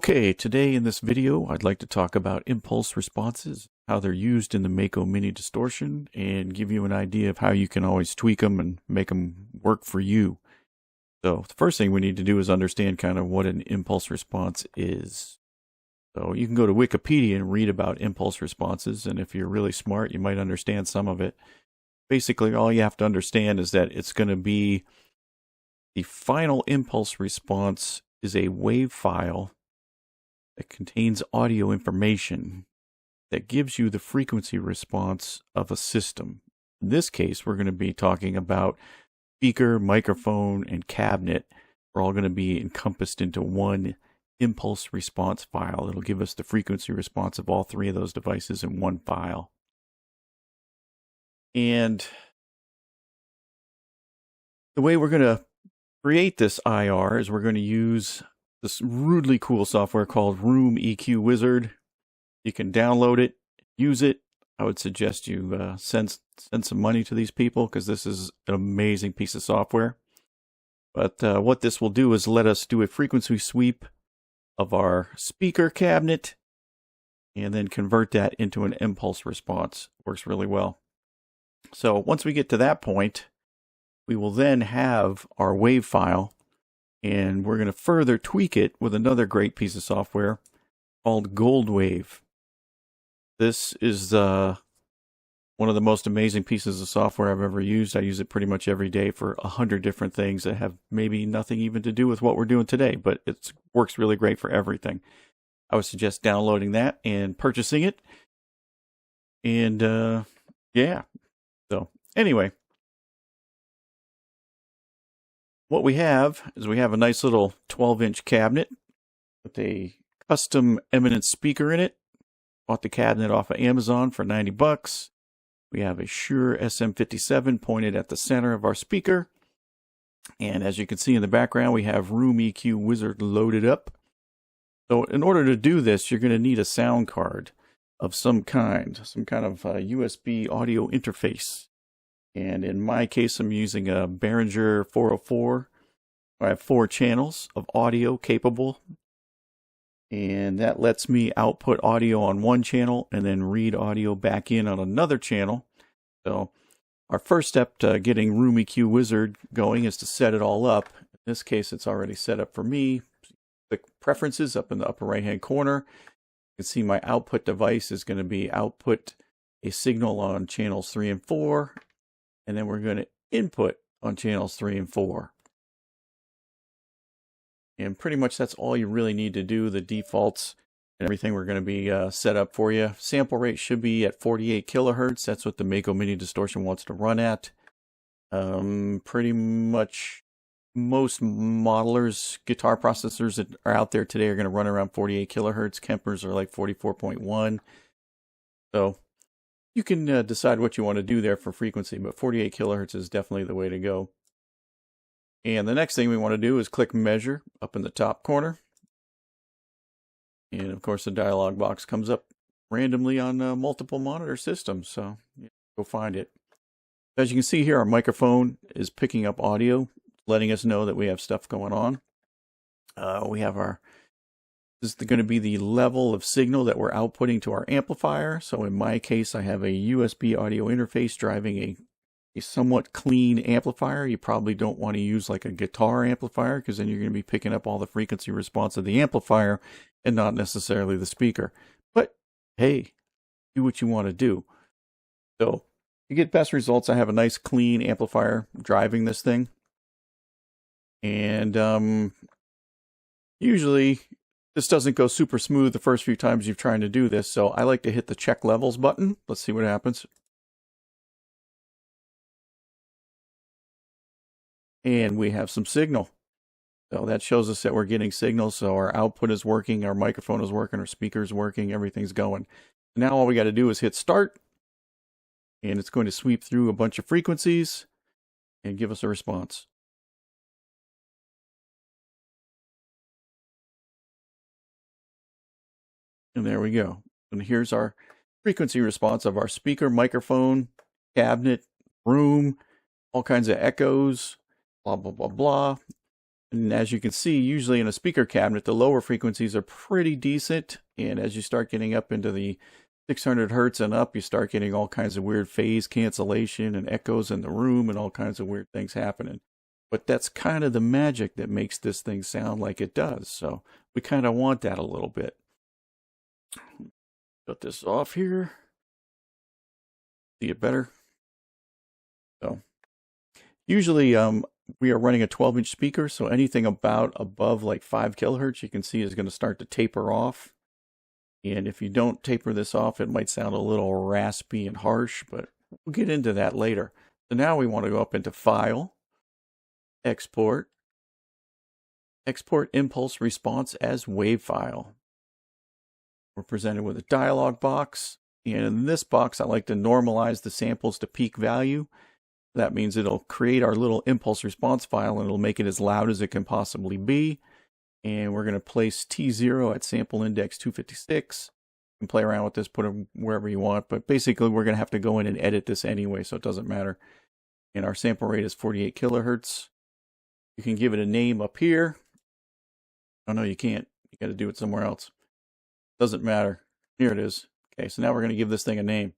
Okay, today in this video, I'd like to talk about impulse responses, how they're used in the Mako Mini Distortion, and give you an idea of how you can always tweak them and make them work for you. So the first thing we need to do is understand kind of what an impulse response is. So you can go to Wikipedia and read about impulse responses, and if you're really smart, you might understand some of it. Basically, all you have to understand is that it's going to be the final impulse response is a wave file that contains audio information that gives you the frequency response of a system. In this case, we're going to be talking about speaker, microphone, and cabinet. We're all going to be encompassed into one impulse response file. It'll give us the frequency response of all three of those devices in one file. And the way we're going to create this IR is we're going to use this rudely cool software called Room EQ Wizard. You can download it, use it. I would suggest you send some money to these people because this is an amazing piece of software. But what this will do is let us do a frequency sweep of our speaker cabinet and then convert that into an impulse response. Works really well. So once we get to that point, we will then have our wave file, and we're going to further tweak it with another great piece of software called Goldwave. This is one of the most amazing pieces of software I've ever used. I use it pretty much every day for 100 different things that have maybe nothing even to do with what we're doing today, but it works really great for everything. I would suggest downloading that and purchasing it. And yeah, so anyway. What we have is we have a nice little 12-inch cabinet with a custom Eminence speaker in it. Bought the cabinet off of Amazon for $90. We have a Shure SM57 pointed at the center of our speaker. And as you can see in the background, we have Room EQ Wizard loaded up. So in order to do this, you're going to need a sound card of some kind of USB audio interface. And in my case, I'm using a Behringer 404. I have 4 channels of audio capable. And that lets me output audio on one channel and then read audio back in on another channel. So our first step to getting Room EQ Wizard going is to set it all up. In this case, it's already set up for me. Click Preferences up in the upper right-hand corner. You can see my output device is going to be output a signal on channels 3 and 4. And then we're going to input on channels 3 and 4. And pretty much that's all you really need to do. The defaults and everything we're going to be set up for you. Sample rate should be at 48 kilohertz. That's what the Mako Mini Distortion wants to run at. Pretty much most modelers, guitar processors that are out there today are going to run around 48 kilohertz. Kempers are like 44.1. So you can decide what you want to do there for frequency, but 48 kilohertz is definitely the way to go. And the next thing we want to do is click Measure up in the top corner. And of course, the dialog box comes up randomly on multiple monitor systems, so go find it. As you can see here, our microphone is picking up audio, letting us know that we have stuff going on. This is going to be the level of signal that we're outputting to our amplifier. So in my case, I have a USB audio interface driving a somewhat clean amplifier. You probably don't want to use like a guitar amplifier because then you're going to be picking up all the frequency response of the amplifier and not necessarily the speaker. But hey, do what you want to do. So to get best results, I have a nice clean amplifier driving this thing. And usually this doesn't go super smooth the first few times you're trying to do this, so I like to hit the check levels button. Let's see what happens. And we have some signal. So that shows us that we're getting signal, so our output is working, our microphone is working, our speaker is working, everything's going. Now all we got to do is hit start, and it's going to sweep through a bunch of frequencies and give us a response. And there we go. And here's our frequency response of our speaker, microphone, cabinet, room, all kinds of echoes, blah, blah, blah, blah. And as you can see, usually in a speaker cabinet, the lower frequencies are pretty decent. And as you start getting up into the 600 hertz and up, you start getting all kinds of weird phase cancellation and echoes in the room and all kinds of weird things happening. But that's kind of the magic that makes this thing sound like it does. So we kind of want that a little bit. Cut this off here. See it better. So usually we are running a 12-inch speaker, so anything above like 5 kilohertz, you can see is going to start to taper off. And if you don't taper this off, it might sound a little raspy and harsh, but we'll get into that later. So now we want to go up into File, Export, Export Impulse Response as WAV file. We're presented with a dialog box, and in this box, I like to normalize the samples to peak value. That means it'll create our little impulse response file and it'll make it as loud as it can possibly be. And we're going to place T0 at sample index 256. You can play around with this, put it wherever you want, but basically we're going to have to go in and edit this anyway, so it doesn't matter. And our sample rate is 48 kilohertz. You can give it a name up here. Oh no, you can't. You got to do it somewhere else. Doesn't matter. Here it is. Okay, so now we're going to give this thing a name.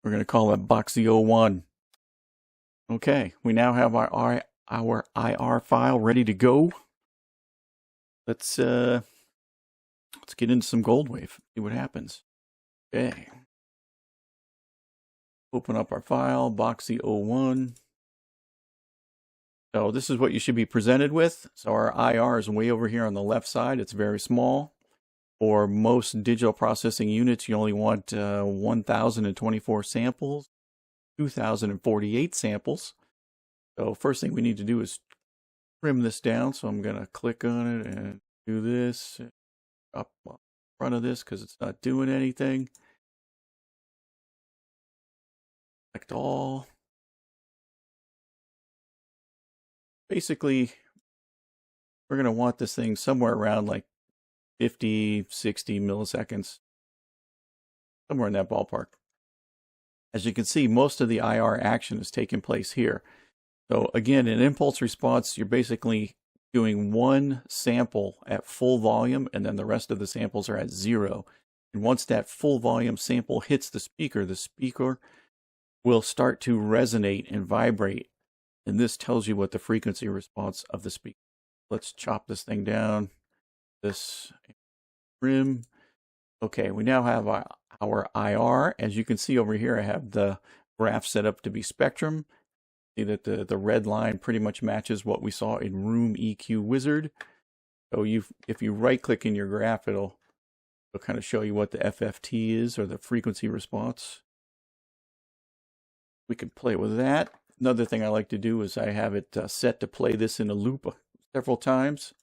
We're going to call it Boxy 01. Okay, we now have our IR file ready to go. Let's get into some Goldwave. See what happens. Okay. Open up our file, Boxy 01. So this is what you should be presented with. So our IR is way over here on the left side. It's very small. For most digital processing units, you only want 1,024 samples, 2,048 samples. So first thing we need to do is trim this down. So I'm going to click on it and do this up in front of this because it's not doing anything. Select all. Basically, we're going to want this thing somewhere around like 50, 60 milliseconds, somewhere in that ballpark. As you can see, most of the IR action is taking place here. So again, in impulse response, you're basically doing one sample at full volume, and then the rest of the samples are at 0. And once that full volume sample hits the speaker will start to resonate and vibrate. And this tells you what the frequency response of the speaker. Let's chop this thing down. This trim. Okay, we now have our IR. As you can see over here, I have the graph set up to be spectrum. See that the red line pretty much matches what we saw in Room EQ Wizard. So if you right click in your graph, it'll kind of show you what the FFT is, or the frequency response. We can play with that. Another thing I like to do is I have it set to play this in a loop several times.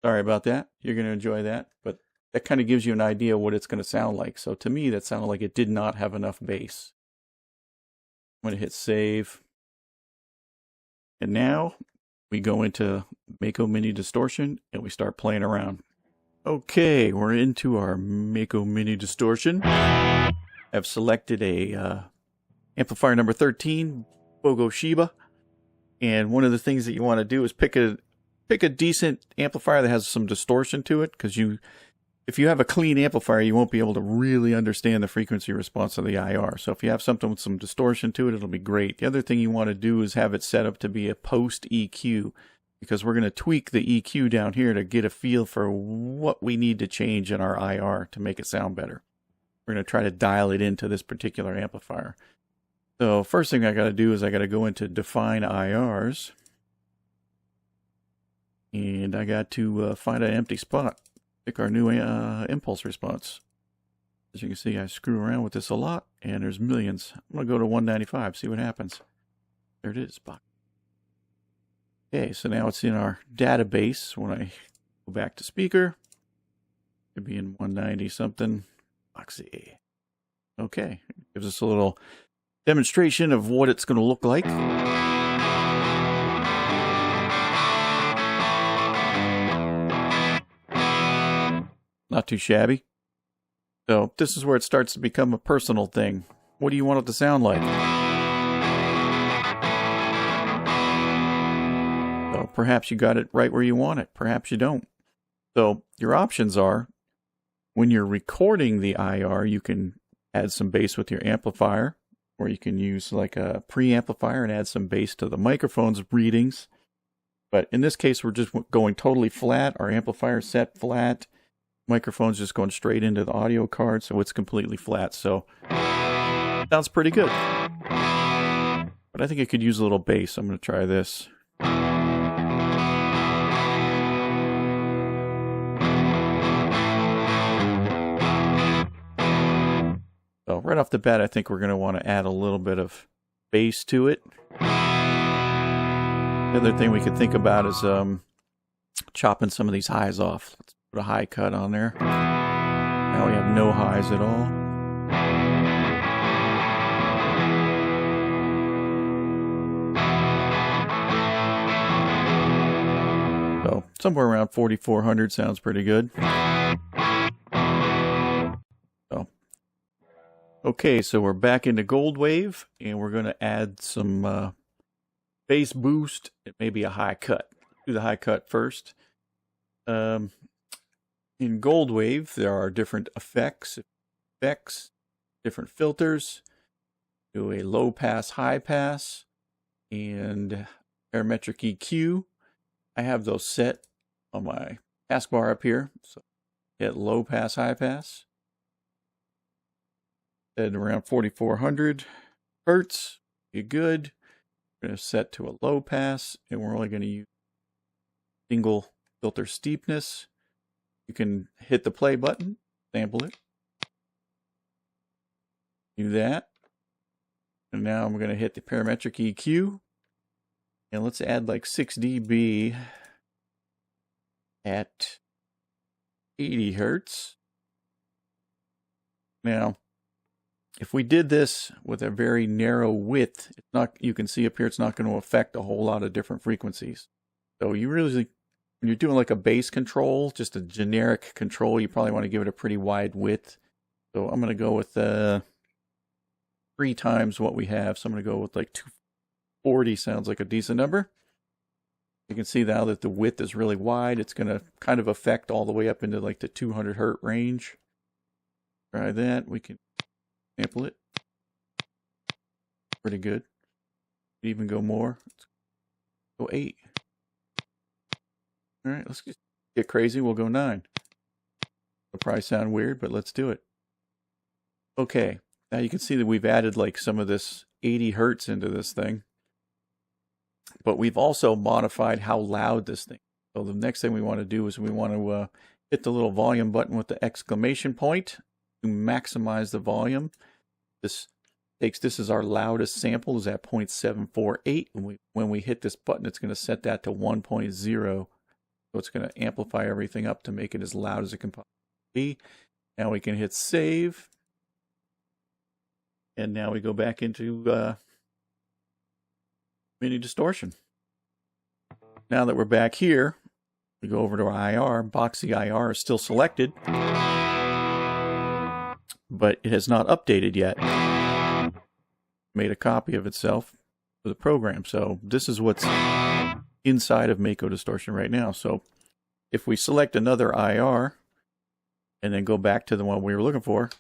Sorry about that. You're going to enjoy that, but that kind of gives you an idea of what it's going to sound like. So to me, that sounded like it did not have enough bass. I'm going to hit save. And now we go into Mako Mini Distortion and we start playing around. Okay, we're into our Mako Mini Distortion. I've selected a amplifier number 13, Bogo Shiba. And one of the things that you want to do is pick a decent amplifier that has some distortion to it, because if you have a clean amplifier, you won't be able to really understand the frequency response of the IR. So if you have something with some distortion to it, it'll be great. The other thing you want to do is have it set up to be a post EQ, because we're going to tweak the EQ down here to get a feel for what we need to change in our IR to make it sound better. We're going to try to dial it into this particular amplifier. So first thing I got to do is I got to go into Define IRs. And I got to find an empty spot. Pick our new impulse response. As you can see, I screw around with this a lot, and there's millions. I'm going to go to 195, see what happens. There it is. Okay, so now it's in our database. When I go back to speaker, it could be in 190 something. Boxy. Okay, gives us a little demonstration of what it's going to look like. Not too shabby. So this is where it starts to become a personal thing. What do you want it to sound like? So perhaps you got it right where you want it. Perhaps you don't. So your options are, when you're recording the IR, you can add some bass with your amplifier, or you can use like a preamplifier and add some bass to the microphone's readings. But in this case, we're just going totally flat. Our amplifier's set flat. Microphone's just going straight into the audio card, so it's completely flat. So sounds pretty good. But I think it could use a little bass. I'm going to try this. So right off the bat, I think we're going to want to add a little bit of bass to it. The other thing we could think about is chopping some of these highs off. Let's put a high cut on there. Now we have no highs at all. So somewhere around 4,400 sounds pretty good. Okay, so we're back into Goldwave, and we're going to add some bass boost and maybe a high cut. Do the high cut first. In Goldwave, there are different effects, different filters. Do a low pass, high pass, and parametric EQ. I have those set on my taskbar up here. So hit low pass, high pass. At around 4,400 hertz, you're good. We're going to set to a low pass, and we're only going to use single filter steepness. You can hit the play button, sample it. Do that. And now I'm going to hit the parametric EQ. And let's add like 6 dB at 80 hertz. Now, if we did this with a very narrow width, it's not, you can see up here, it's not going to affect a whole lot of different frequencies. So you really, when you're doing like a bass control, just a generic control, you probably want to give it a pretty wide width. So I'm going to go with 3 times what we have. So I'm going to go with like 240, sounds like a decent number. You can see now that the width is really wide. It's going to kind of affect all the way up into like the 200 hertz range. Try that. We can sample it. Pretty good. Even go more. Let's go 8. All right, let's just get crazy. We'll go 9. It'll probably sound weird, but let's do it. Okay, now you can see that we've added like some of this 80 hertz into this thing. But we've also modified how loud this thing is. So the next thing we want to do is we want to hit the little volume button with the exclamation point to maximize the volume. This is our loudest sample, is at 0.748. When we hit this button, it's going to set that to 1.0. So it's going to amplify everything up to make it as loud as it can possibly be. Now we can hit save. And now we go back into Mini Distortion. Now that we're back here, we go over to our IR. Boxy IR is still selected, but it has not updated yet. Made a copy of itself for the program. So this is what's inside of Mako Distortion right now. So if we select another IR and then go back to the one we were looking for,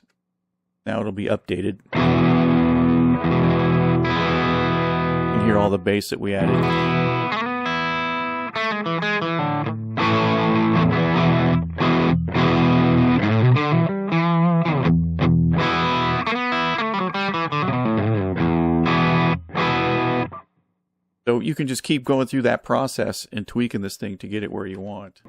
now it'll be updated. You can hear all the bass that we added. So you can just keep going through that process and tweaking this thing to get it where you want.